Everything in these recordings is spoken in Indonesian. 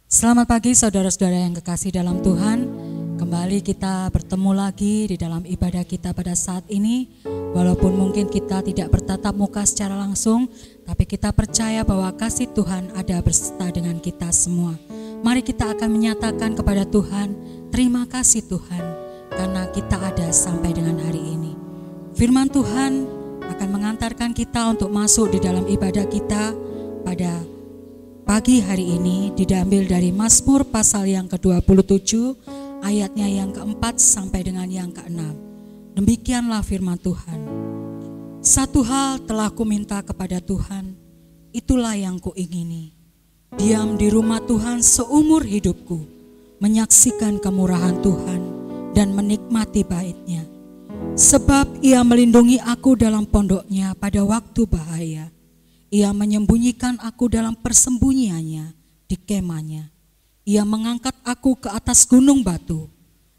Selamat pagi saudara-saudara yang kekasih dalam Tuhan. Kembali kita bertemu lagi di dalam ibadah kita pada saat ini. Walaupun mungkin kita tidak bertatap muka secara langsung, tapi kita percaya bahwa kasih Tuhan ada beserta dengan kita semua. Mari kita akan menyatakan kepada Tuhan, terima kasih Tuhan, karena kita ada sampai dengan hari ini. Firman Tuhan akan mengantarkan kita untuk masuk di dalam ibadah kita pada pagi hari ini, diambil dari Mazmur pasal yang ke-27, ayatnya yang ke-4 sampai dengan yang ke-6. Demikianlah firman Tuhan. Satu hal telah kuminta kepada Tuhan, itulah yang kuingini. Diam di rumah Tuhan seumur hidupku, menyaksikan kemurahan Tuhan dan menikmati bait-Nya. Sebab Ia melindungi aku dalam pondok-Nya pada waktu bahaya. Ia menyembunyikan aku dalam persembunyiannya di kemahnya. Ia mengangkat aku ke atas gunung batu.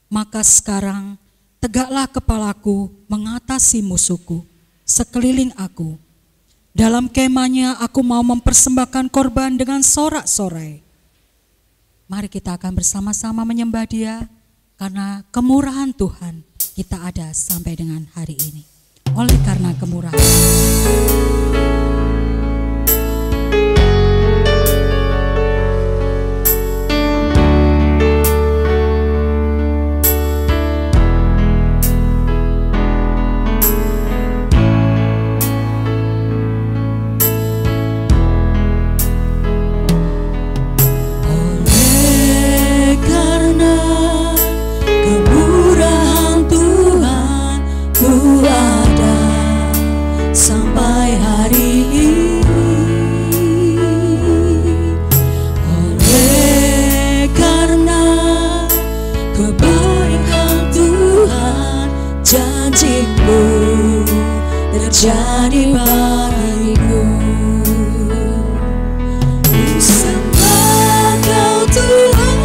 Maka sekarang tegaklah kepalaku mengatasi musuhku sekeliling aku. Dalam kemahnya aku mau mempersembahkan korban dengan sorak-sorai. Mari kita akan bersama-sama menyembah Dia, karena kemurahan Tuhan kita ada sampai dengan hari ini. Oleh karena kemurahan jadi bagiku. Ku sembah Kau Tuhan,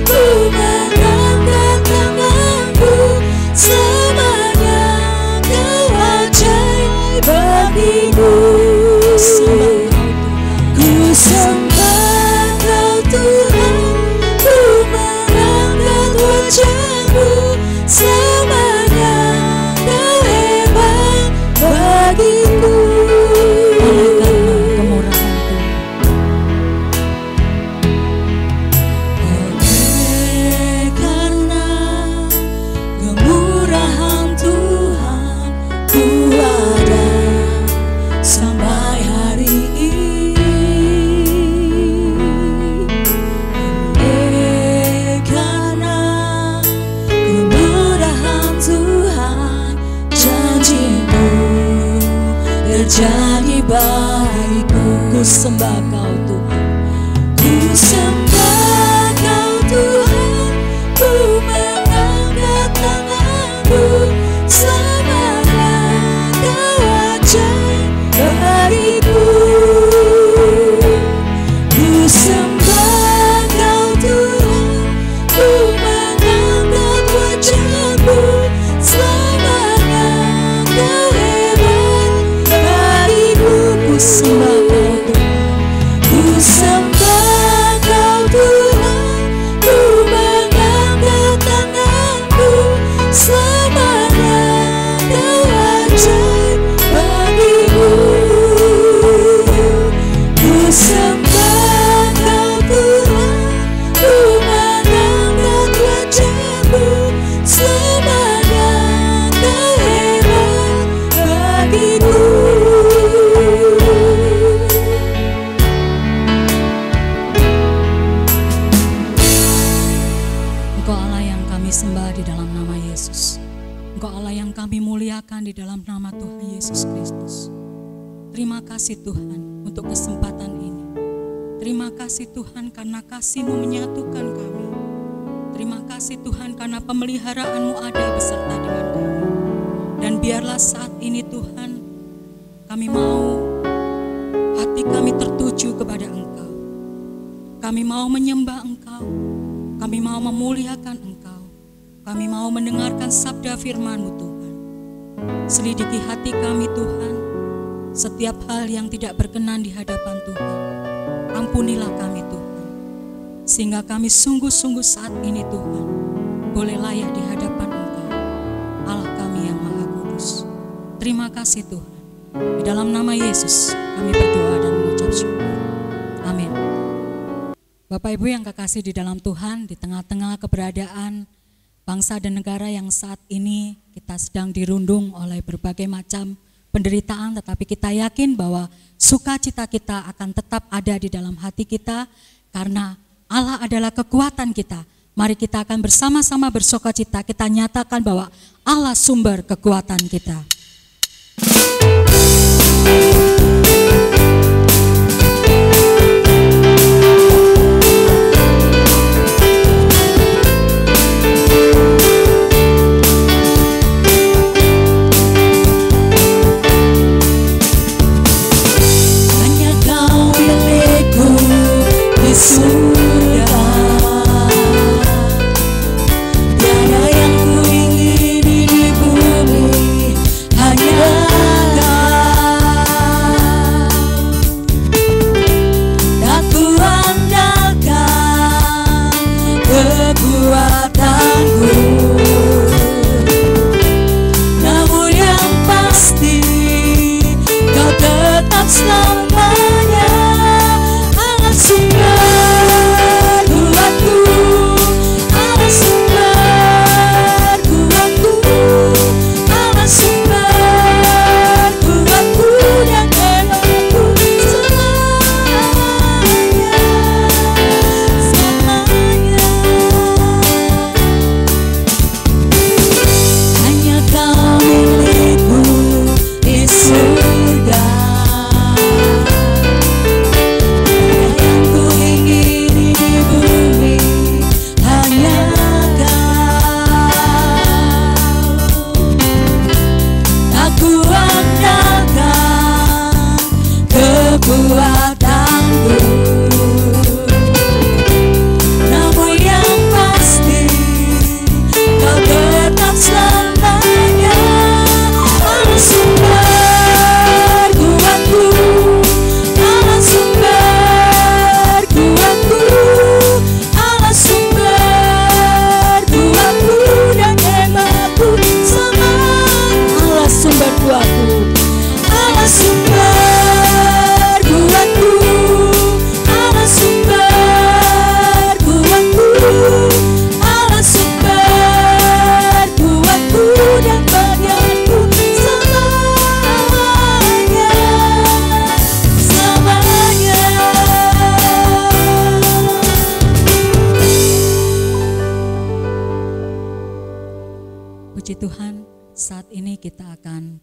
ku mengangkat tanganku, semuanya Kau ajaib bagiku. Ku sembah Kau Tuhan, ku mengangkat wajah-Mu, semuanya Kau hebat bagiku. Oleh karena kemurahan Tuhan, ku ada sampai hari ini. Oleh karena kemurahan Tuhan, janji-Mu terjadi bagiku. Ku sembah Kau Tuhan, ku sembah Kau Tuhan, ku mengangkat tanganku, semuanya Kau ajaib bagiku. Ku sembah Kau Tuhan, ku mengangkat wajah-Mu, semuanya Kau hebat bagiku. Ku sembah Kau Tuhan, ku sembah Kau Tuhan, ku mengangkat tanganku, semuanya Kau ajaib bagiku. Ku sembah Kau Tuhan, ku mengangkat wajah-Mu, semuanya Kau hebat bagiku. Engkau Allah yang kami sembah di dalam nama Yesus. Engkau Allah yang kami muliakan di dalam nama Tuhan Yesus Kristus. Terima kasih Tuhan untuk kesempatan ini. Terima kasih Tuhan karena kasih-Mu menyatukan kami. Terima kasih Tuhan karena pemeliharaan-Mu ada beserta dengan kami. Dan biarlah saat ini Tuhan, kami mau hati kami tertuju kepada Engkau. Kami mau menyembah Engkau. Kami mau memuliakan Engkau. Kami mau mendengarkan sabda firman-Mu Tuhan. Selidiki hati kami Tuhan. Setiap hal yang tidak berkenan di hadapan Tuhan, ampunilah kami Tuhan. sehingga kami sungguh-sungguh saat ini Tuhan boleh layak di hadapan Engkau, Allah kami yang Maha Kudus. Terima kasih Tuhan. Di dalam nama Yesus kami berdoa dan mengucap syukur. Amin. Bapak Ibu yang kekasih di dalam Tuhan, di tengah-tengah keberadaan bangsa dan negara yang saat ini kita sedang dirundung oleh berbagai macam penderitaan, tetapi kita yakin bahwa sukacita kita akan tetap ada di dalam hati kita karena Allah adalah kekuatan kita. Mari kita akan bersama-sama bersukacita, kita nyatakan bahwa Allah sumber kekuatan kita.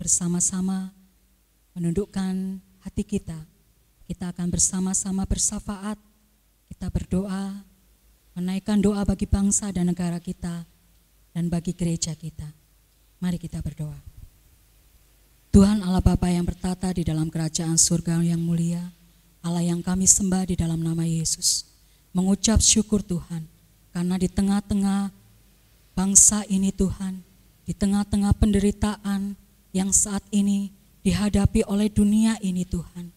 Bersama-sama menundukkan hati kita akan bersama-sama bersafaat, kita berdoa, menaikkan doa bagi bangsa dan negara kita, dan bagi gereja kita. Mari kita berdoa. Tuhan Allah Bapa yang bertata di dalam kerajaan surga yang mulia, Allah yang kami sembah di dalam nama Yesus, mengucap syukur Tuhan, karena di tengah-tengah bangsa ini Tuhan, di tengah-tengah penderitaan yang saat ini dihadapi oleh dunia ini Tuhan,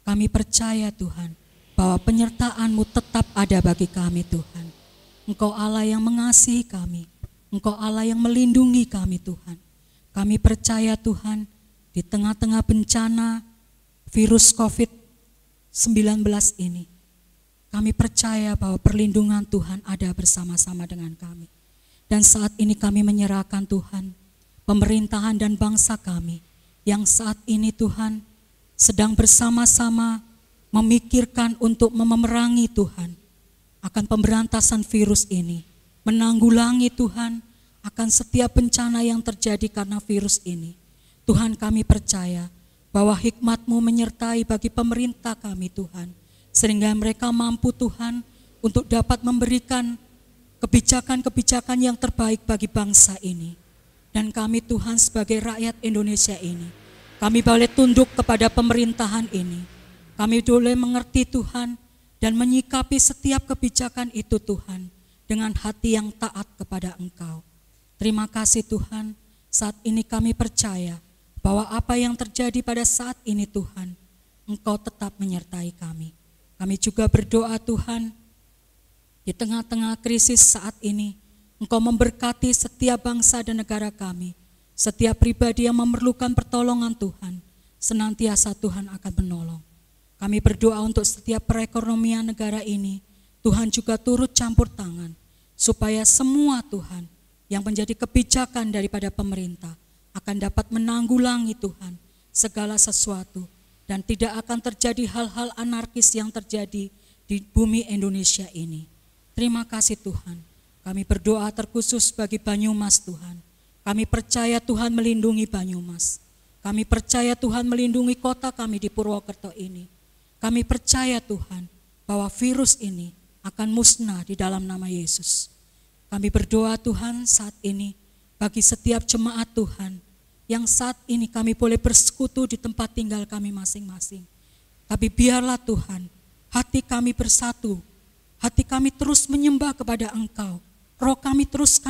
kami percaya Tuhan bahwa penyertaan-Mu tetap ada bagi kami Tuhan. Engkau Allah yang mengasihi kami, Engkau Allah yang melindungi kami Tuhan. Kami percaya Tuhan di tengah-tengah bencana virus COVID-19 ini, kami percaya bahwa perlindungan Tuhan ada bersama-sama dengan kami. Dan saat ini kami menyerahkan Tuhan pemerintahan dan bangsa kami yang saat ini Tuhan sedang bersama-sama memikirkan untuk memerangi Tuhan akan pemberantasan virus ini, menanggulangi Tuhan akan setiap bencana yang terjadi karena virus ini. Tuhan kami percaya bahwa hikmat-Mu menyertai bagi pemerintah kami Tuhan, sehingga mereka mampu Tuhan untuk dapat memberikan kebijakan-kebijakan yang terbaik bagi bangsa ini. Dan kami Tuhan sebagai rakyat Indonesia ini, kami boleh tunduk kepada pemerintahan ini. Kami boleh mengerti Tuhan dan menyikapi setiap kebijakan itu Tuhan dengan hati yang taat kepada Engkau. Terima kasih Tuhan, saat ini kami percaya bahwa apa yang terjadi pada saat ini Tuhan, Engkau tetap menyertai kami. Kami juga berdoa Tuhan, Di tengah-tengah krisis saat ini, Engkau memberkati setiap bangsa dan negara kami. Setiap pribadi yang memerlukan pertolongan Tuhan, senantiasa Tuhan akan menolong. Kami berdoa untuk setiap perekonomian negara ini, Tuhan juga turut campur tangan, supaya semua Tuhan yang menjadi kebijakan daripada pemerintah akan dapat menanggulangi Tuhan segala sesuatu, dan tidak akan terjadi hal-hal anarkis yang terjadi di bumi Indonesia ini. Terima kasih Tuhan. Kami berdoa terkhusus bagi Banyumas Tuhan. Kami percaya Tuhan melindungi Banyumas. Kami percaya Tuhan melindungi kota kami di Purwokerto ini. Kami percaya Tuhan bahwa virus ini akan musnah di dalam nama Yesus. Kami berdoa Tuhan saat ini bagi setiap jemaat Tuhan yang saat ini kami boleh bersekutu di tempat tinggal kami masing-masing. Tapi biarlah Tuhan hati kami bersatu, hati kami terus menyembah kepada Engkau. Roh kami terus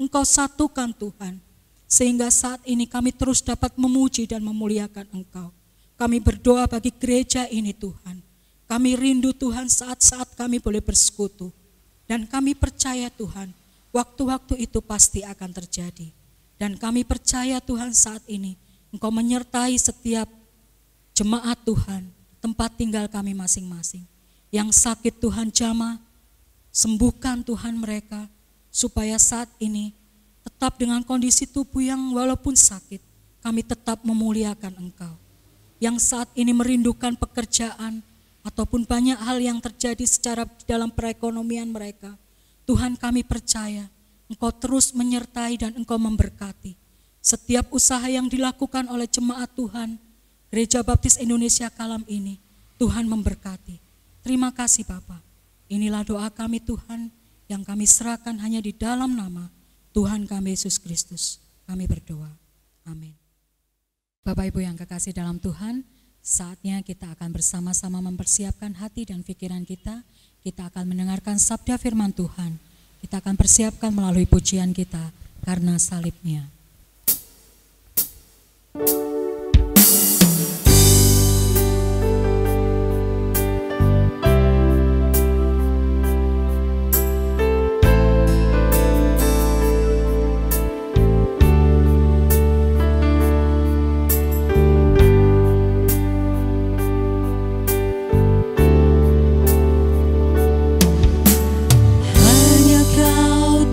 Engkau satukan Tuhan. Sehingga saat ini kami terus dapat memuji dan memuliakan Engkau. Kami berdoa bagi gereja ini Tuhan. Kami rindu Tuhan saat-saat kami boleh bersekutu. Dan kami percaya Tuhan, waktu-waktu itu pasti akan terjadi. Dan kami percaya Tuhan saat ini, Engkau menyertai setiap jemaat Tuhan, tempat tinggal kami masing-masing. Yang sakit Tuhan jamah, sembuhkan Tuhan mereka, supaya saat ini tetap dengan kondisi tubuh yang walaupun sakit, kami tetap memuliakan Engkau. Yang saat ini merindukan pekerjaan, ataupun banyak hal yang terjadi secara dalam perekonomian mereka, Tuhan kami percaya, Engkau terus menyertai dan Engkau memberkati. Setiap usaha yang dilakukan oleh jemaat Tuhan, Gereja Baptis Indonesia Kalam ini, Tuhan memberkati. Terima kasih Bapa. Inilah doa kami Tuhan, yang kami serahkan hanya di dalam nama Tuhan kami Yesus Kristus. Kami berdoa. Amin. Bapak Ibu yang kekasih dalam Tuhan, saatnya kita akan bersama-sama mempersiapkan hati dan pikiran kita. Kita akan mendengarkan sabda firman Tuhan. Kita akan persiapkan melalui pujian kita karena salibnya.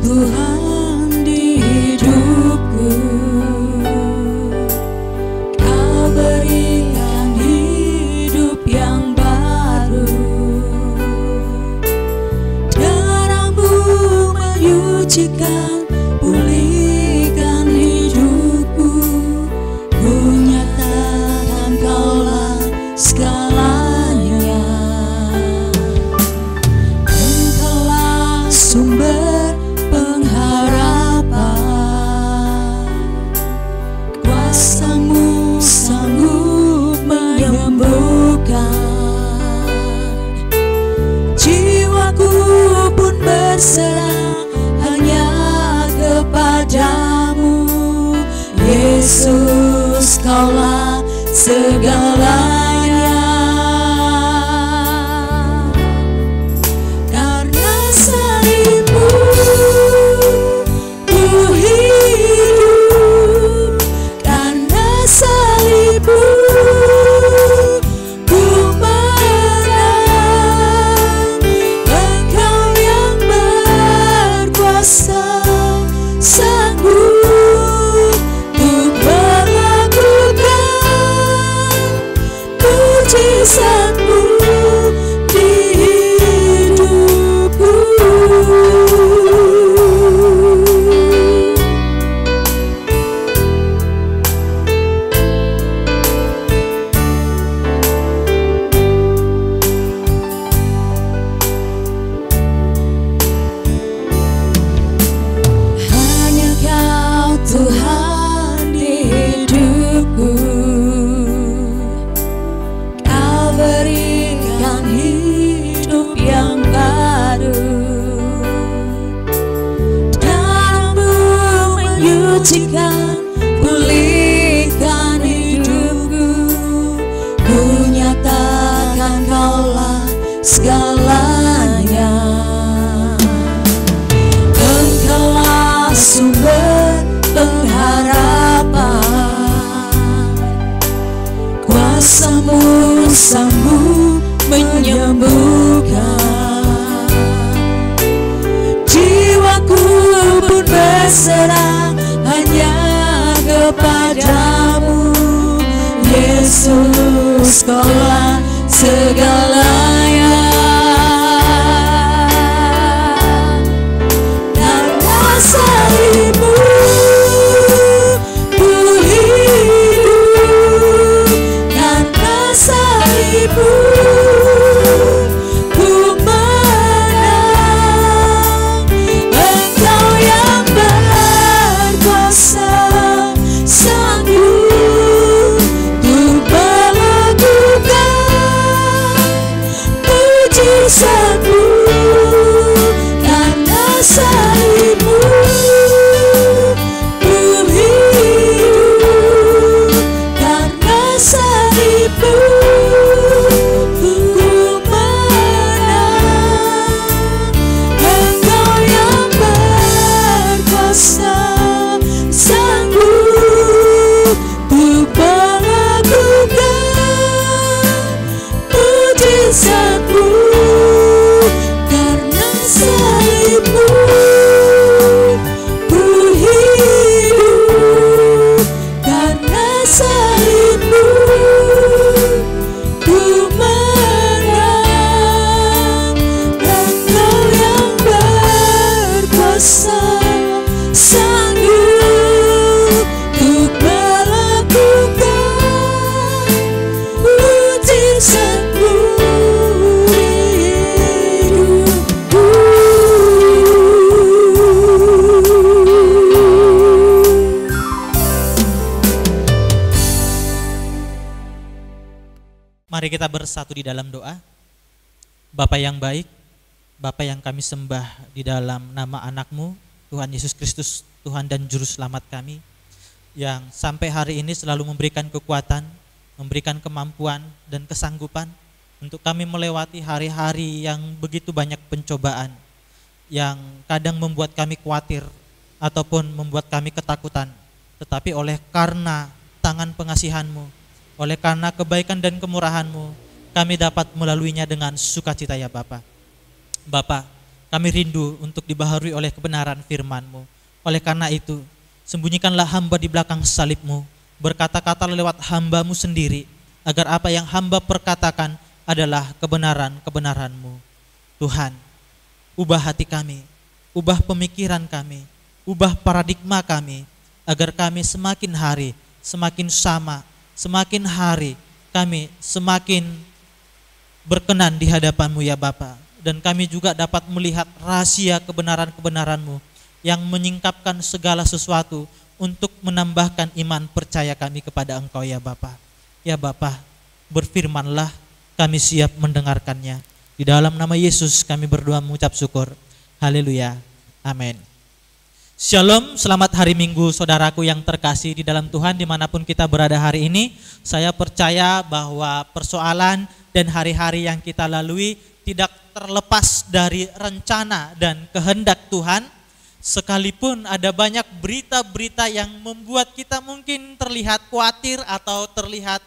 Tuhan di hidupku, Kau berikan hidup yang baru. Darah-Mu menyucikan, pulihkan hidupku. Ku nyatakan Kaulah segalanya. Engkaulah sumber pengharapan, kuasa-Mu sanggup menyembuhkan. Jiwaku pun berserah hanya kepadamu, Yesus, Kaulah segalanya. Karena salib-Mu hidup, karena salib-Mu ku menang. Engkau yang berkuasa, sanggup untuk melakukan sembuhkan. Jiwaku pun berserah hanya kepadamu, Yesus, Kaulah segalanya. Karena salibmu ku hidup, karena salibmu ku menang. Engkau yang berkuasa sanggup untuk melakukan mujizatmu. Karena salibmu ku hidup, karena salibmu ku menang. Engkau yang berkuasa sanggup untuk melakukan mujizatmu. Karena salibmu ku hidup, karena salibmu ku menang. Engkau yang berkuasa sanggup untuk melakukan mujizatmu di hidupku. Mari kita bersatu di dalam doa. Bapa yang baik, Bapa yang kami sembah di dalam nama anak-Mu, Tuhan Yesus Kristus, Tuhan dan Juru Selamat kami, yang sampai hari ini selalu memberikan kekuatan, memberikan kemampuan dan kesanggupan untuk kami melewati hari-hari yang begitu banyak pencobaan, yang kadang membuat kami khawatir ataupun membuat kami ketakutan. Tetapi oleh karena tangan pengasihan-Mu, oleh karena kebaikan dan kemurahan-Mu, kami dapat melaluinya dengan sukacita ya Bapa. Bapa, kami rindu untuk dibaharui oleh kebenaran firman-Mu. Oleh karena itu, sembunyikanlah hamba di belakang salib-Mu, berkata-kata lewat hamba-Mu sendiri, agar apa yang hamba perkatakan adalah kebenaran-kebenaran-Mu. Tuhan, ubah hati kami, ubah pemikiran kami, ubah paradigma kami, agar kami semakin hari, semakin sama, semakin hari kami semakin berkenan di hadapan-Mu ya Bapa. Dan kami juga dapat melihat rahasia kebenaran-kebenaran-Mu yang menyingkapkan segala sesuatu untuk menambahkan iman percaya kami kepada Engkau ya Bapa. Ya Bapa, berfirmanlah, kami siap mendengarkannya. Di dalam nama Yesus kami berdoa mengucap syukur. Haleluya. Amin. Shalom, selamat hari Minggu saudaraku yang terkasih di dalam Tuhan dimanapun kita berada hari ini. Saya percaya bahwa persoalan dan hari-hari yang kita lalui tidak terlepas dari rencana dan kehendak Tuhan. Sekalipun ada banyak berita-berita yang membuat kita mungkin terlihat khawatir atau terlihat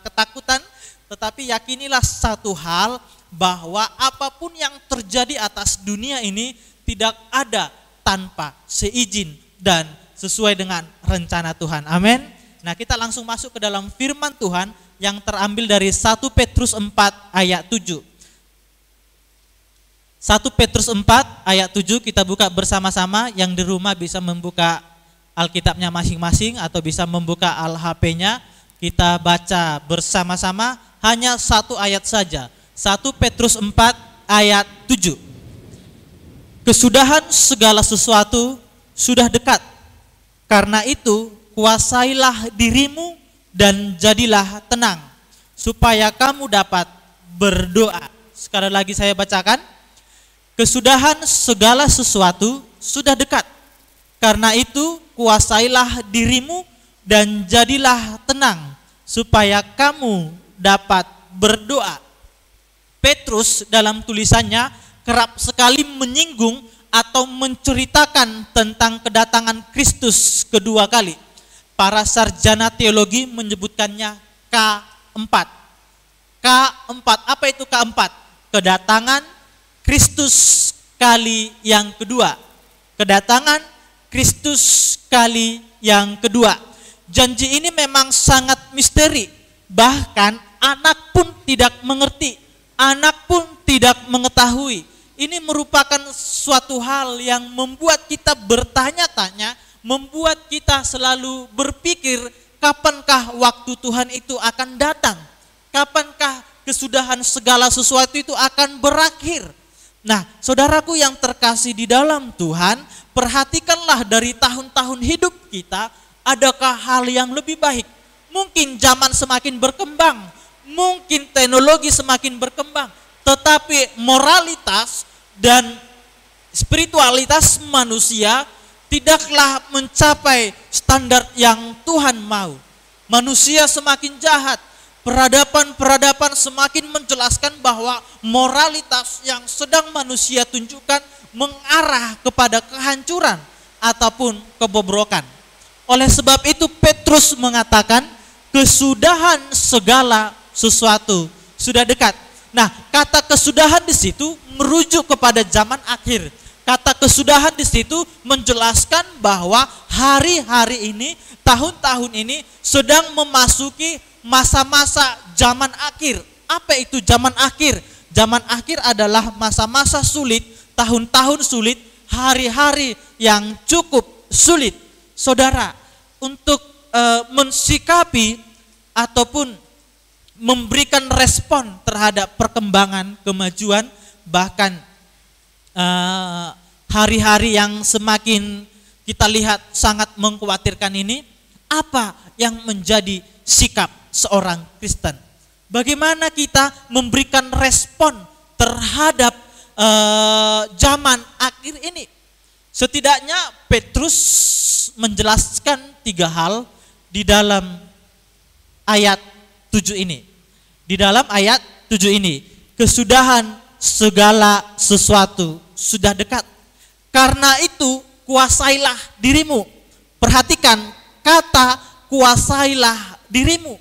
ketakutan, tetapi yakinilah satu hal, bahwa apapun yang terjadi atas dunia ini tidak ada tanpa seizin dan sesuai dengan rencana Tuhan. Amin. Nah, kita langsung masuk ke dalam firman Tuhan yang terambil dari 1 Petrus 4 ayat 7. 1 Petrus 4 ayat 7 kita buka bersama-sama. Yang di rumah bisa membuka Alkitabnya masing-masing atau bisa membuka Al-HP-nya. Kita baca bersama-sama hanya satu ayat saja. 1 Petrus 4 ayat 7. Kesudahan segala sesuatu sudah dekat. Karena itu kuasailah dirimu dan jadilah tenang, supaya kamu dapat berdoa. Sekali lagi saya bacakan. Kesudahan segala sesuatu sudah dekat. Karena itu kuasailah dirimu dan jadilah tenang, supaya kamu dapat berdoa. Petrus dalam tulisannya kerap sekali menyinggung atau menceritakan tentang kedatangan Kristus kedua kali. Para sarjana teologi menyebutkannya K4. K4, apa itu K4? kedatangan Kristus kali yang kedua. Kedatangan Kristus kali yang kedua. Janji ini memang sangat misteri. Bahkan anak pun tidak mengerti. Anak pun tidak mengetahui. Ini merupakan suatu hal yang membuat kita bertanya-tanya, membuat kita selalu berpikir, kapankah waktu Tuhan itu akan datang? Kapankah kesudahan segala sesuatu itu akan berakhir? Nah, saudaraku yang terkasih di dalam Tuhan, perhatikanlah dari tahun-tahun hidup kita, adakah hal yang lebih baik? Mungkin zaman semakin berkembang, mungkin teknologi semakin berkembang, tetapi moralitas dan spiritualitas manusia tidaklah mencapai standar yang Tuhan mau. Manusia semakin jahat, peradaban-peradaban semakin menjelaskan bahwa moralitas yang sedang manusia tunjukkan mengarah kepada kehancuran ataupun kebobrokan. Oleh sebab itu Petrus mengatakan kesudahan segala sesuatu sudah dekat. Nah, kata kesudahan di situ merujuk kepada zaman akhir. Kata kesudahan di situ menjelaskan bahwa hari-hari ini, tahun-tahun ini sedang memasuki masa-masa zaman akhir. Apa itu zaman akhir? Zaman akhir adalah masa-masa sulit, tahun-tahun sulit, hari-hari yang cukup sulit. Saudara, untuk mensikapi ataupun memberikan respon terhadap perkembangan kemajuan, bahkan hari-hari yang semakin kita lihat sangat mengkhawatirkan ini, apa yang menjadi sikap seorang Kristen? Bagaimana kita memberikan respon terhadap zaman akhir ini? Setidaknya Petrus menjelaskan 3 hal di dalam ayat 7 ini. Di dalam ayat 7 ini, kesudahan segala sesuatu sudah dekat. Karena itu kuasailah dirimu. Perhatikan kata kuasailah dirimu.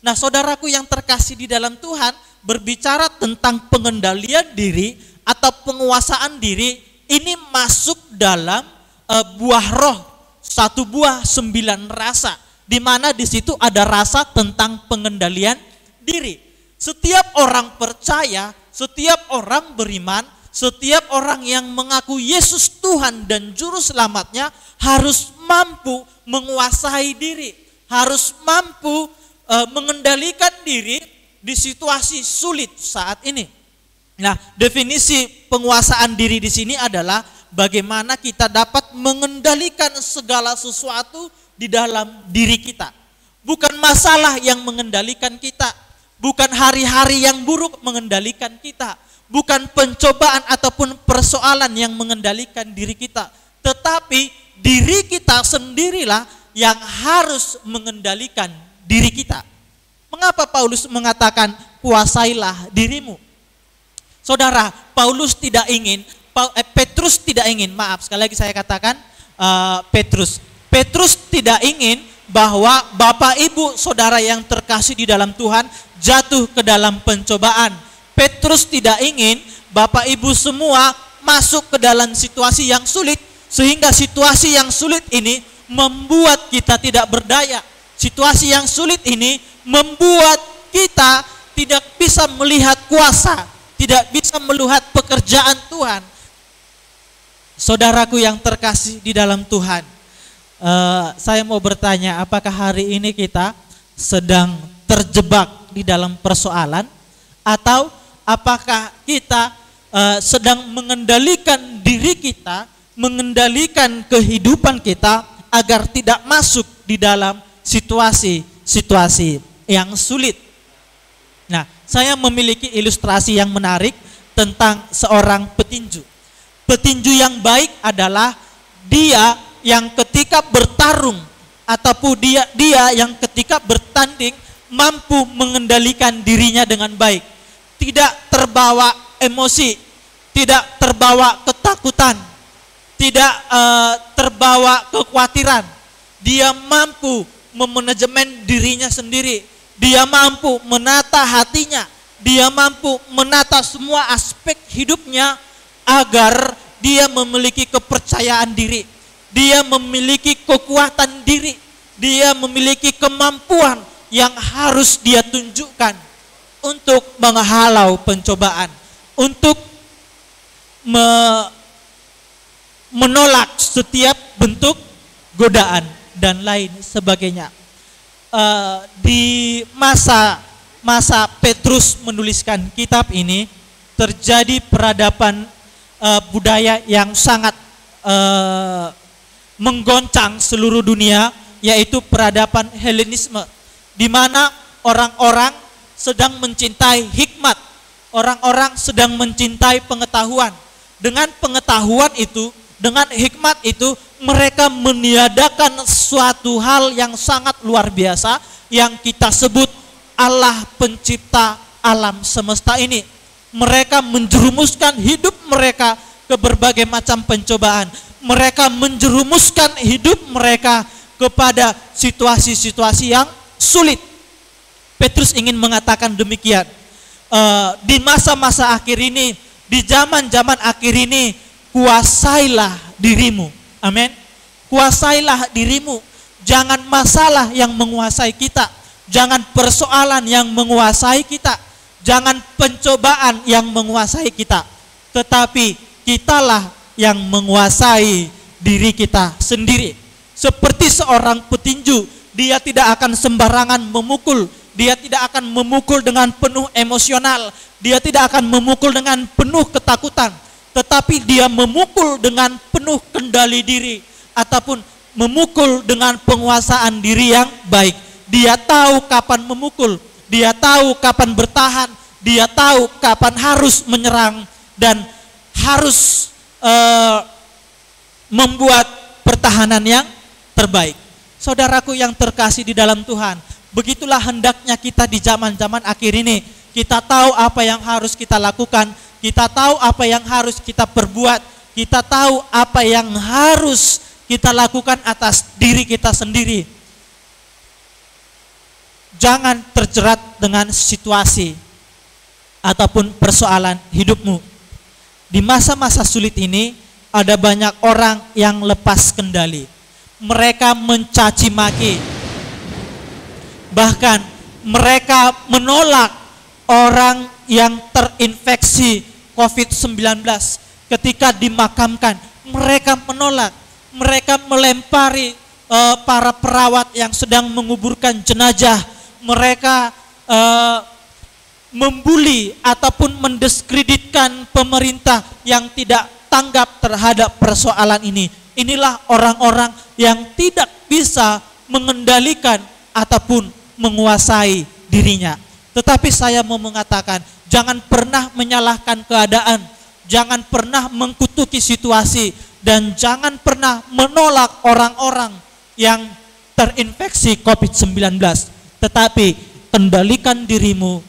Nah, saudaraku yang terkasih di dalam Tuhan, berbicara tentang pengendalian diri atau penguasaan diri, ini masuk dalam buah roh, satu buah 9 rasa, di mana di situ ada rasa tentang pengendalian diri. Setiap orang percaya, setiap orang beriman, setiap orang yang mengaku Yesus Tuhan dan Juru Selamatnya harus mampu menguasai diri, harus mampu mengendalikan diri di situasi sulit saat ini. Nah, definisi penguasaan diri di sini adalah bagaimana kita dapat mengendalikan segala sesuatu di dalam diri kita. Bukan masalah yang mengendalikan kita, bukan hari-hari yang buruk mengendalikan kita, bukan pencobaan ataupun persoalan yang mengendalikan diri kita, tetapi diri kita sendirilah yang harus mengendalikan diri kita. Mengapa Paulus mengatakan kuasailah dirimu? Saudara, Petrus tidak ingin, maaf sekali lagi saya katakan Petrus tidak ingin bahwa Bapak Ibu saudara yang terkasih di dalam Tuhan jatuh ke dalam pencobaan. Petrus tidak ingin Bapak Ibu semua masuk ke dalam situasi yang sulit, sehingga situasi yang sulit ini membuat kita tidak berdaya. Situasi yang sulit ini membuat kita tidak bisa melihat kuasa, tidak bisa melihat pekerjaan Tuhan. Saudaraku yang terkasih di dalam Tuhan, saya mau bertanya, apakah hari ini kita sedang terjebak di dalam persoalan, atau apakah kita sedang mengendalikan diri kita, mengendalikan kehidupan kita agar tidak masuk di dalam situasi-situasi yang sulit. Nah, saya memiliki ilustrasi yang menarik tentang seorang petinju. Petinju yang baik adalah dia yang ketika bertarung ataupun dia yang ketika bertanding mampu mengendalikan dirinya dengan baik. Tidak terbawa emosi, tidak terbawa ketakutan, tidak terbawa kekhawatiran. Dia mampu memanajemen dirinya sendiri. Dia mampu menata hatinya. dia mampu menata semua aspek hidupnya agar dia memiliki kepercayaan diri, dia memiliki kekuatan diri, dia memiliki kemampuan yang harus dia tunjukkan untuk menghalau pencobaan, untuk menolak setiap bentuk godaan dan lain sebagainya. Di masa Petrus menuliskan kitab ini, terjadi peradaban budaya yang sangat menggoncang seluruh dunia, yaitu peradaban Helenisme, di mana orang-orang sedang mencintai hikmat, orang-orang sedang mencintai pengetahuan. Dengan pengetahuan itu, dengan hikmat itu, mereka meniadakan suatu hal yang sangat luar biasa yang kita sebut Allah pencipta alam semesta ini. Mereka menjerumuskan hidup mereka ke berbagai macam pencobaan. Mereka menjerumuskan hidup mereka kepada situasi-situasi yang sulit. Petrus ingin mengatakan demikian. Di masa-masa akhir ini, di zaman-zaman akhir ini, kuasailah dirimu. Amin. Kuasailah dirimu. Jangan masalah yang menguasai kita. Jangan persoalan yang menguasai kita. Jangan pencobaan yang menguasai kita. Tetapi kitalah yang menguasai diri kita sendiri. Seperti seorang petinju, dia tidak akan sembarangan memukul. Dia tidak akan memukul dengan penuh emosional. Dia tidak akan memukul dengan penuh ketakutan. Tetapi dia memukul dengan penuh kendali diri. Ataupun memukul dengan penguasaan diri yang baik. Dia tahu kapan memukul. Dia tahu kapan bertahan. Dia tahu kapan harus menyerang. Dan harus membuat pertahanan yang terbaik. Saudaraku yang terkasih di dalam Tuhan, begitulah hendaknya kita di zaman-zaman akhir ini. Kita tahu apa yang harus kita lakukan, kita tahu apa yang harus kita perbuat, kita tahu apa yang harus kita lakukan atas diri kita sendiri. Jangan terjerat dengan situasi ataupun persoalan hidupmu. Di masa-masa sulit ini ada banyak orang yang lepas kendali. Mereka mencaci maki. Bahkan mereka menolak orang yang terinfeksi COVID-19 ketika dimakamkan. Mereka menolak. Mereka melempari para perawat yang sedang menguburkan jenazah. Mereka membuli ataupun mendiskreditkan pemerintah yang tidak tanggap terhadap persoalan ini. Inilah orang-orang yang tidak bisa mengendalikan ataupun menguasai dirinya. Tetapi saya mau mengatakan, jangan pernah menyalahkan keadaan, jangan pernah mengkutuki situasi, dan jangan pernah menolak orang-orang yang terinfeksi COVID-19. Tetapi kendalikan dirimu,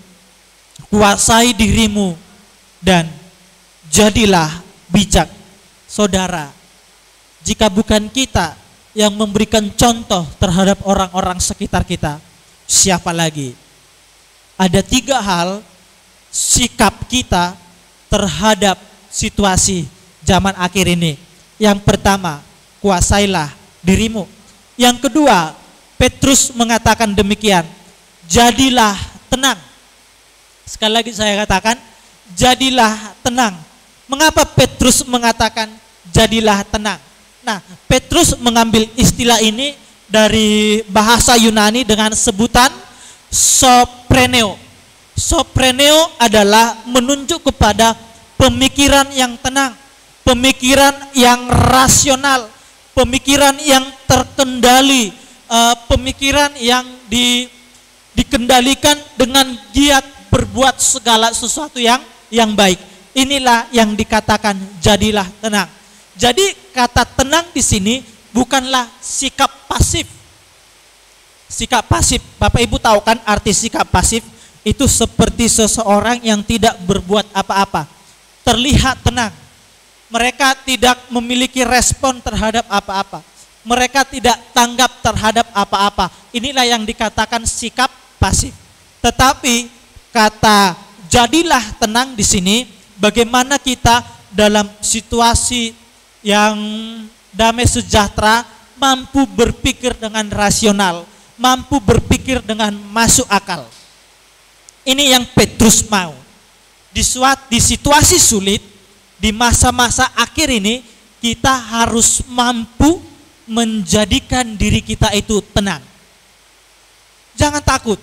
kuasai dirimu, dan jadilah bijak. Saudara, jika bukan kita yang memberikan contoh terhadap orang-orang sekitar kita, siapa lagi? Ada 3 hal sikap kita terhadap situasi zaman akhir ini. Yang pertama, kuasailah dirimu. Yang kedua, Petrus mengatakan demikian, jadilah tenang. Sekali lagi saya katakan, jadilah tenang. Mengapa Petrus mengatakan jadilah tenang? Nah, Petrus mengambil istilah ini dari bahasa Yunani dengan sebutan sopreneo. Sopreneo adalah menunjuk kepada pemikiran yang tenang, pemikiran yang rasional, pemikiran yang terkendali, pemikiran yang dikendalikan dengan giat berbuat segala sesuatu yang baik. Inilah yang dikatakan jadilah tenang. Jadi kata tenang di sini bukanlah sikap pasif. Sikap pasif, Bapak Ibu tahu kan arti sikap pasif? Itu seperti seseorang yang tidak berbuat apa-apa. Terlihat tenang. Mereka tidak memiliki respon terhadap apa-apa. Mereka tidak tanggap terhadap apa-apa. Inilah yang dikatakan sikap pasif. Tetapi kata jadilah tenang di sini, bagaimana kita dalam situasi yang damai sejahtera mampu berpikir dengan rasional, mampu berpikir dengan masuk akal. Ini yang Petrus mau. Di situasi sulit, di masa-masa akhir ini, kita harus mampu menjadikan diri kita itu tenang. Jangan takut,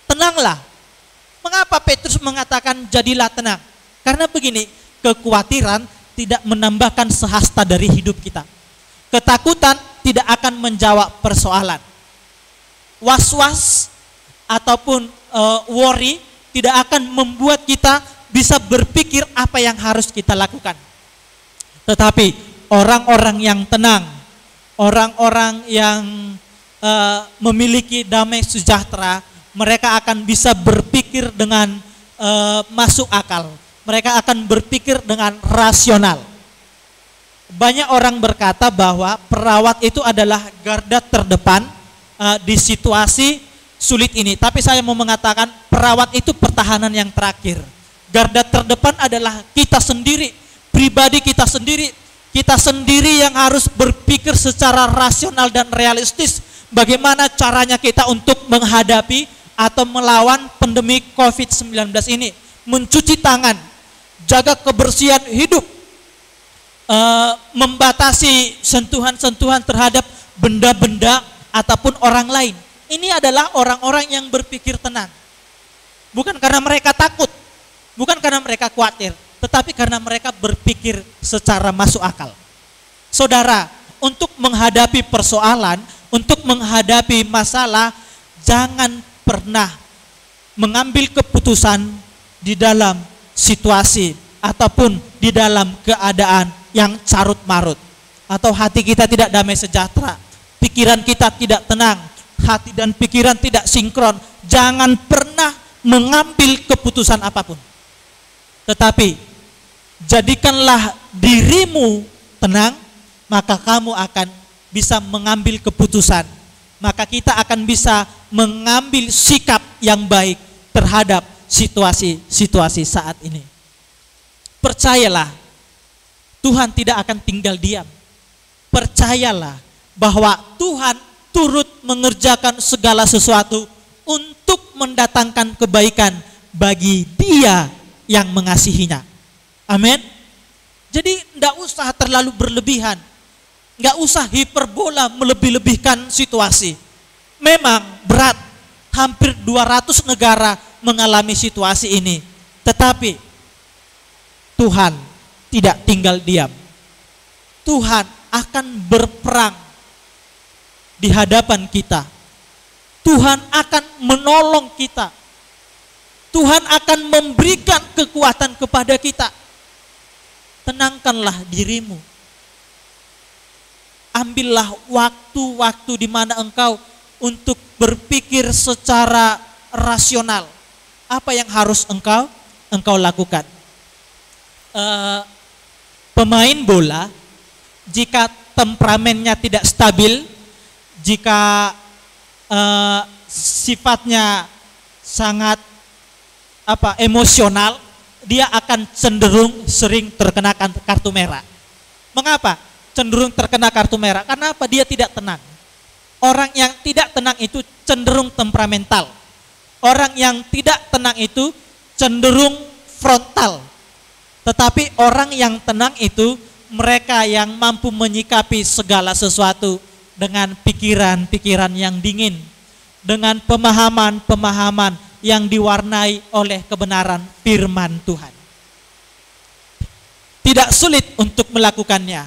tenanglah. Mengapa Petrus mengatakan jadilah tenang? Karena begini, kekhawatiran tidak menambahkan sehasta dari hidup kita. Ketakutan tidak akan menjawab persoalan. Was-was ataupun worry tidak akan membuat kita bisa berpikir apa yang harus kita lakukan. Tetapi orang-orang yang tenang, orang-orang yang memiliki damai sejahtera, mereka akan bisa berpikir dengan masuk akal. Mereka akan berpikir dengan rasional. Banyak orang berkata bahwa perawat itu adalah garda terdepan di situasi sulit ini. Tapi saya mau mengatakan perawat itu pertahanan yang terakhir. Garda terdepan adalah kita sendiri, pribadi kita sendiri. Kita sendiri yang harus berpikir secara rasional dan realistis bagaimana caranya kita untuk menghadapi atau melawan pandemi COVID-19 ini. Mencuci tangan, jaga kebersihan hidup, membatasi sentuhan-sentuhan terhadap benda-benda ataupun orang lain. Ini adalah orang-orang yang berpikir tenang. Bukan karena mereka takut, bukan karena mereka khawatir, tetapi karena mereka berpikir secara masuk akal. Saudara, untuk menghadapi persoalan, untuk menghadapi masalah, jangan pernah mengambil keputusan di dalam situasi ataupun di dalam keadaan yang carut marut, atau hati kita tidak damai sejahtera, pikiran kita tidak tenang, hati dan pikiran tidak sinkron. Jangan pernah mengambil keputusan apapun, tetapi jadikanlah dirimu tenang, maka kamu akan bisa mengambil keputusan, maka kita akan bisa mengambil sikap yang baik terhadap situasi-situasi saat ini. Percayalah, Tuhan tidak akan tinggal diam. Percayalah bahwa Tuhan turut mengerjakan segala sesuatu untuk mendatangkan kebaikan bagi Dia yang mengasihinya. Amin. Jadi tidak usah terlalu berlebihan, nggak usah hiperbola melebih-lebihkan situasi. Memang berat, hampir 200 negara mengalami situasi ini, tetapi Tuhan tidak tinggal diam. Tuhan akan berperang di hadapan kita. Tuhan akan menolong kita. Tuhan akan memberikan kekuatan kepada kita. Tenangkanlah dirimu. Ambillah waktu-waktu di mana engkau untuk berpikir secara rasional. Apa yang harus engkau lakukan? Pemain bola, jika temperamennya tidak stabil, jika sifatnya sangat emosional, dia akan cenderung sering terkena kartu merah. Mengapa cenderung terkena kartu merah? Karena apa? Dia tidak tenang. Orang yang tidak tenang itu cenderung temperamental. Orang yang tidak tenang itu cenderung frontal. Tetapi orang yang tenang itu mereka yang mampu menyikapi segala sesuatu dengan pikiran-pikiran yang dingin, dengan pemahaman-pemahaman yang diwarnai oleh kebenaran firman Tuhan. Tidak sulit untuk melakukannya.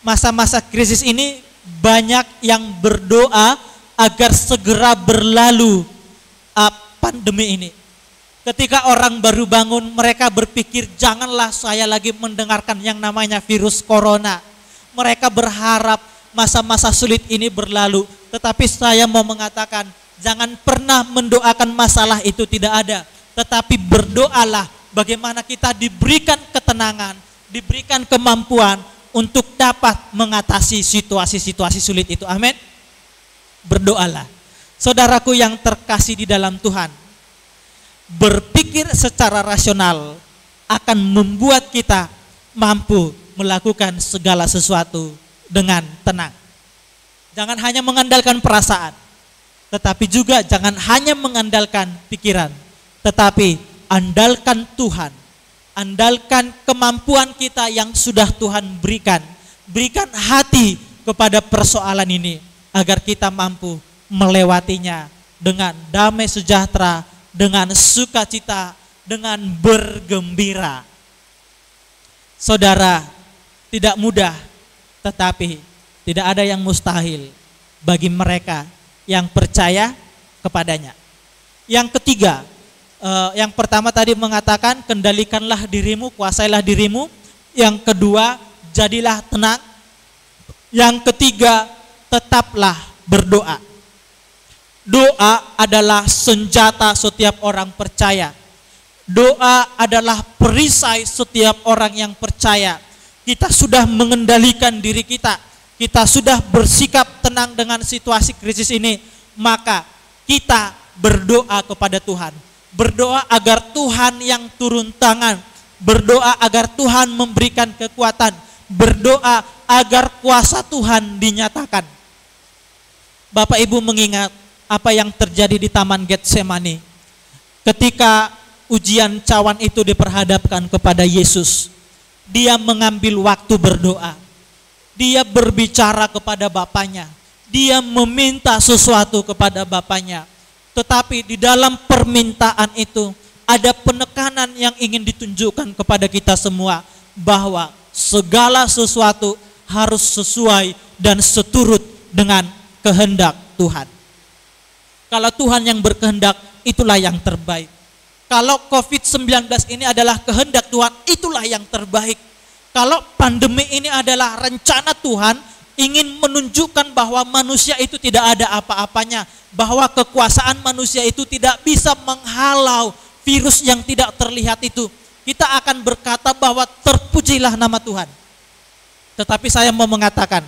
Masa-masa krisis ini banyak yang berdoa agar segera berlalu pandemi ini. Ketika orang baru bangun, mereka berpikir janganlah saya lagi mendengarkan yang namanya virus corona. Mereka berharap masa-masa sulit ini berlalu. Tetapi saya mau mengatakan, jangan pernah mendoakan masalah itu tidak ada. Tetapi berdoalah bagaimana kita diberikan ketenangan, diberikan kemampuan untuk dapat mengatasi situasi-situasi sulit itu. Amin. Berdoalah. Saudaraku yang terkasih di dalam Tuhan, berpikir secara rasional akan membuat kita mampu melakukan segala sesuatu dengan tenang. Jangan hanya mengandalkan perasaan, tetapi juga jangan hanya mengandalkan pikiran, tetapi andalkan Tuhan. Andalkan kemampuan kita yang sudah Tuhan berikan. Berikan hati kepada persoalan ini agar kita mampu melewatinya dengan damai sejahtera, dengan sukacita, dengan bergembira. Saudara, tidak mudah, tetapi tidak ada yang mustahil bagi mereka yang percaya kepadanya. Yang ketiga, yang pertama tadi mengatakan kendalikanlah dirimu, kuasailah dirimu. Yang kedua, jadilah tenang. Yang ketiga, tetaplah berdoa. Doa adalah senjata setiap orang percaya. Doa adalah perisai setiap orang yang percaya. Kita sudah mengendalikan diri kita. Kita sudah bersikap tenang dengan situasi krisis ini. Maka kita berdoa kepada Tuhan. Berdoa agar Tuhan yang turun tangan. Berdoa agar Tuhan memberikan kekuatan. Berdoa agar kuasa Tuhan dinyatakan. Bapak Ibu mengingat apa yang terjadi di Taman Getsemani. Ketika ujian cawan itu diperhadapkan kepada Yesus, dia mengambil waktu berdoa. Dia berbicara kepada Bapaknya. Dia meminta sesuatu kepada Bapaknya. Tetapi di dalam permintaan itu ada penekanan yang ingin ditunjukkan kepada kita semua, bahwa segala sesuatu harus sesuai dan seturut dengan kehendak Tuhan. Kalau Tuhan yang berkehendak, itulah yang terbaik. Kalau COVID-19 ini adalah kehendak Tuhan, itulah yang terbaik. Kalau pandemi ini adalah rencana Tuhan, ingin menunjukkan bahwa manusia itu tidak ada apa-apanya, bahwa kekuasaan manusia itu tidak bisa menghalau virus yang tidak terlihat itu, kita akan berkata bahwa terpujilah nama Tuhan. Tetapi saya mau mengatakan,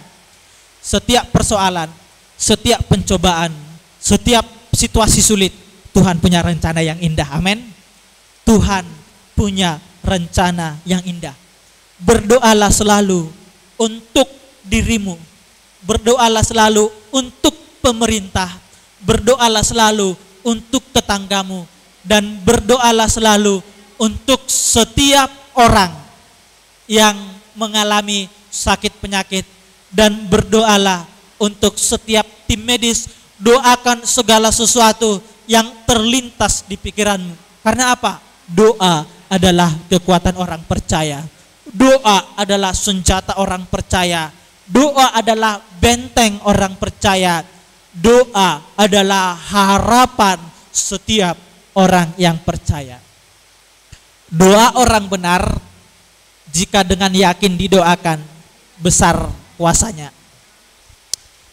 setiap persoalan, setiap pencobaan, setiap situasi sulit, Tuhan punya rencana yang indah. Amin. Tuhan punya rencana yang indah. Berdoalah selalu untuk dirimu. Berdoalah selalu untuk pemerintah. Berdoalah selalu untuk tetanggamu. Dan berdoalah selalu untuk setiap orang yang mengalami sakit penyakit. Dan berdoalah untuk setiap tim medis. Doakan segala sesuatu yang terlintas di pikiranmu. Karena apa? Doa adalah kekuatan orang percaya. Doa adalah senjata orang percaya. Doa adalah benteng orang percaya. Doa adalah harapan setiap orang yang percaya. Doa orang benar, jika dengan yakin didoakan, besar kuasanya.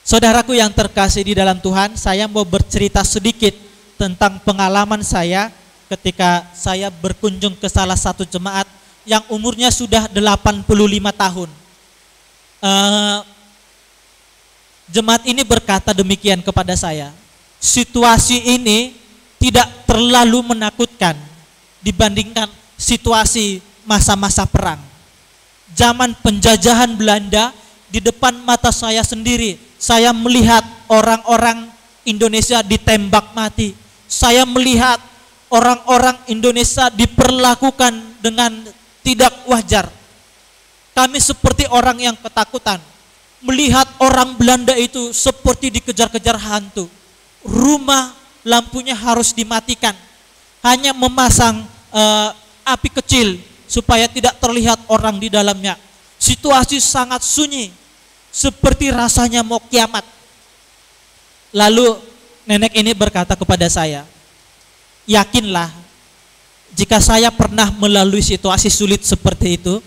Saudaraku yang terkasih di dalam Tuhan, saya mau bercerita sedikit tentang pengalaman saya ketika saya berkunjung ke salah satu jemaat yang umurnya sudah 85 tahun. Jemaat ini berkata demikian kepada saya, situasi ini tidak terlalu menakutkan dibandingkan situasi masa-masa perang. Zaman penjajahan Belanda, di depan mata saya sendiri, saya melihat orang-orang Indonesia ditembak mati. Saya melihat orang-orang Indonesia diperlakukan dengan tidak wajar. Kami seperti orang yang ketakutan. Melihat orang Belanda itu seperti dikejar-kejar hantu. Rumah lampunya harus dimatikan. Hanya memasang api kecil supaya tidak terlihat orang di dalamnya. Situasi sangat sunyi, seperti rasanya mau kiamat. Lalu nenek ini berkata kepada saya, yakinlah, jika saya pernah melalui situasi sulit seperti itu,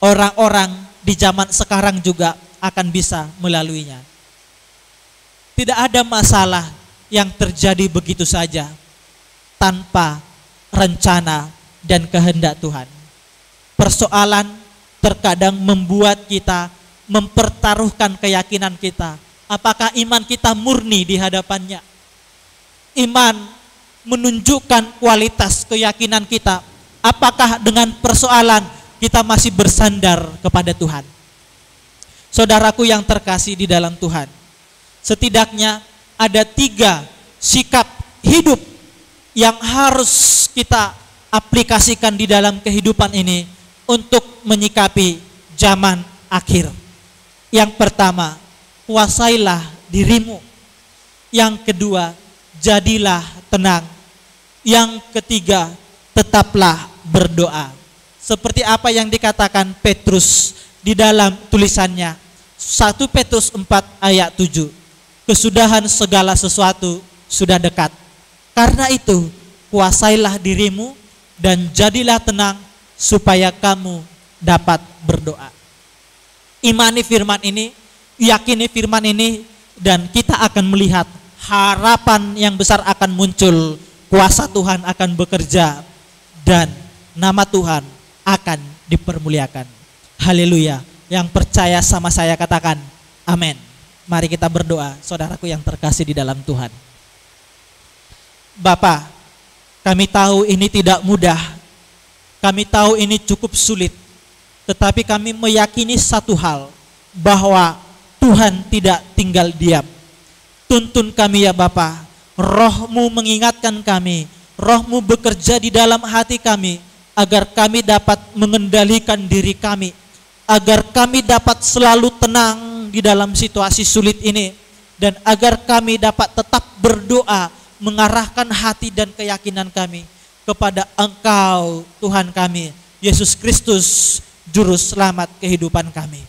orang-orang di zaman sekarang juga akan bisa melaluinya. Tidak ada masalah yang terjadi begitu saja tanpa rencana dan kehendak Tuhan. Persoalan terkadang membuat kita mempertaruhkan keyakinan kita. Apakah iman kita murni di hadapannya? Iman menunjukkan kualitas keyakinan kita. Apakah dengan persoalan kita masih bersandar kepada Tuhan? Saudaraku yang terkasih di dalam Tuhan, setidaknya ada 3 sikap hidup yang harus kita aplikasikan di dalam kehidupan ini untuk menyikapi zaman akhir. Yang pertama, kuasailah dirimu. Yang kedua, jadilah tenang. Yang ketiga, tetaplah berdoa. Seperti apa yang dikatakan Petrus di dalam tulisannya, 1 Petrus 4 ayat 7. Kesudahan segala sesuatu sudah dekat. Karena itu, kuasailah dirimu dan jadilah tenang supaya kamu dapat berdoa. Imani firman ini, yakini firman ini, dan kita akan melihat harapan yang besar akan muncul, kuasa Tuhan akan bekerja, dan nama Tuhan akan dipermuliakan. Haleluya. Yang percaya sama saya katakan amin. Mari kita berdoa, saudaraku yang terkasih di dalam Tuhan. Bapa, kami tahu ini tidak mudah, kami tahu ini cukup sulit, tetapi kami meyakini satu hal, bahwa Tuhan tidak tinggal diam. Tuntun kami ya Bapa, Roh-Mu mengingatkan kami, Roh-Mu bekerja di dalam hati kami, agar kami dapat mengendalikan diri kami, agar kami dapat selalu tenang di dalam situasi sulit ini, dan agar kami dapat tetap berdoa, mengarahkan hati dan keyakinan kami kepada Engkau Tuhan kami, Yesus Kristus, Juru Selamat kehidupan kami.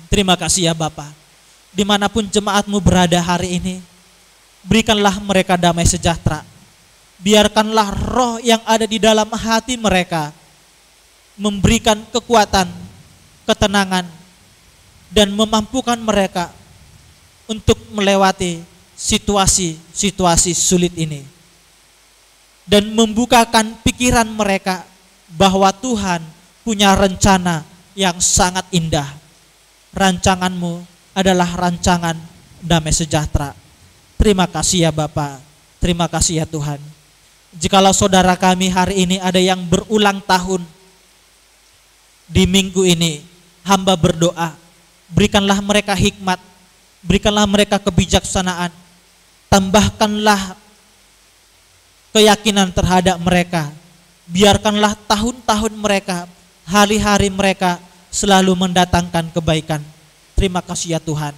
Terima kasih ya Bapa. Dimanapun jemaat-Mu berada hari ini, berikanlah mereka damai sejahtera. Biarkanlah roh yang ada di dalam hati mereka memberikan kekuatan, ketenangan, dan memampukan mereka untuk melewati situasi-situasi sulit ini, dan membukakan pikiran mereka bahwa Tuhan punya rencana yang sangat indah. Rancangan-Mu adalah rancangan damai sejahtera. Terima kasih ya Bapa, terima kasih ya Tuhan. Jikalau saudara kami hari ini ada yang berulang tahun, di minggu ini hamba berdoa, berikanlah mereka hikmat, berikanlah mereka kebijaksanaan, tambahkanlah keyakinan terhadap mereka, biarkanlah tahun-tahun mereka, hari-hari mereka selalu mendatangkan kebaikan. Terima kasih ya Tuhan.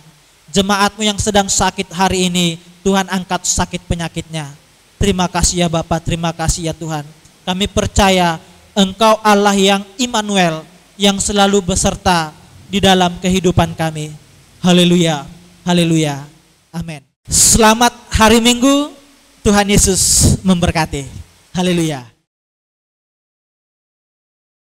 Jemaat-Mu yang sedang sakit hari ini, Tuhan angkat sakit penyakitnya. Terima kasih ya Bapa, terima kasih ya Tuhan. Kami percaya Engkau Allah yang Immanuel, yang selalu beserta di dalam kehidupan kami. Haleluya, haleluya, amin. Selamat hari Minggu, Tuhan Yesus memberkati. Haleluya.